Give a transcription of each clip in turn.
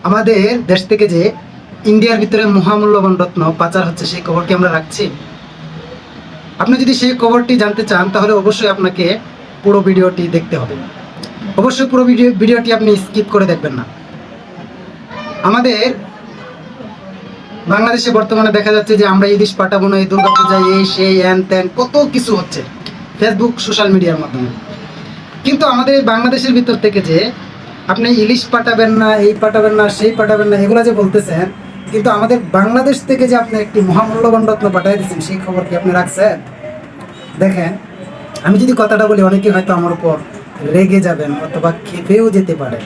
আমাদের দেশ থেকে যে ইন্ডিয়ার ভিতরে মহামূল্যবান রত্ন পাচার হচ্ছে সেই খবরটি আমরা রাখছি। আপনি যদি সেই খবরটি জানতে চান তাহলে অবশ্যই আপনাকে পুরো ভিডিওটি দেখতে হবে। অবশ্যই পুরো ভিডিওটি আপনি স্কিপ করে দেখবেন না। আমাদের বাংলাদেশে বর্তমানে দেখা যাচ্ছে যে আমরা ইলিশ পাঠাবো না, এই দুর্গাপূজায় এই সেই হ্যান ত্যান কত কিছু হচ্ছে ফেসবুক সোশ্যাল মিডিয়ার মাধ্যমে। কিন্তু আমাদের বাংলাদেশের ভিতর থেকে যে আপনি ইলিশ পাঠাবেন না, এই পাঠাবেন না, সেই পাঠাবেন না, এগুলো যে বলতেছেন, কিন্তু আমাদের বাংলাদেশ থেকে যে আপনি একটি মহামূল্যবান রত্ন পাঠিয়ে দিচ্ছেন সেই খবর কি আপনি রাখছেন? দেখেন, আমি যদি কথাটা বলি অনেকে হয়তো আমার উপর রেগে যাবেন অথবা খেপেও যেতে পারে।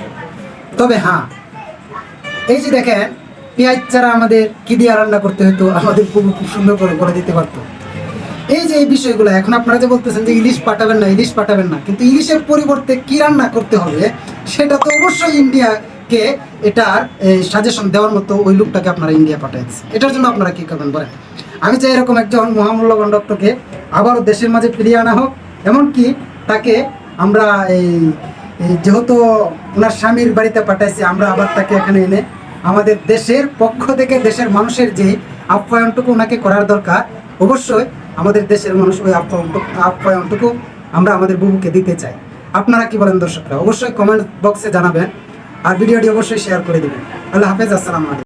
তবে হ্যাঁ, এই যে দেখেন, পেঁয়াজ ছাড়া আমাদের কি দিয়ে রান্না করতে হতো, আমাদের খুব সুন্দর করে করে দিতে পারতো। এই যে এই বিষয়গুলো এখন আপনারা যে বলতেছেন যে ইলিশ পাঠাবেন না, ইলিশ পাঠাবেন না, কিন্তু ইলিশের পরিবর্তে কি রান্না করতে হবে সেটা তো অবশ্যই ইন্ডিয়াকে এটার সাজেশন দেওয়ার মতো ওই লোকটাকে আপনারা ইন্ডিয়া পাঠিয়ে দিচ্ছেন। এটার জন্য আপনারা কী করবেন বলেন? আমি চাই এরকম একজন মহামূল্যবান রত্নকে আবারও দেশের মাঝে ফিরিয়ে আনা হোক। এমনকি তাকে আমরা যেহেতু ওনার স্বামীর বাড়িতে পাঠাইছি, আমরা আবার তাকে এখানে এনে আমাদের দেশের পক্ষ থেকে দেশের মানুষের যে আপ্যায়নটুকু ওনাকে করার দরকার, অবশ্যই আমাদের দেশের মানুষ ওই আপ্যায়নটুকু আমরা আমাদের বুবুকে দিতে চাই। আপনারা কি বলেন দর্শকরা? অবশ্যই কমেন্ট বক্সে জানাবেন আর ভিডিওটি অবশ্যই শেয়ার করে দেবেন। আল্লাহ হাফেজ, আসসালামু আলাইকুম।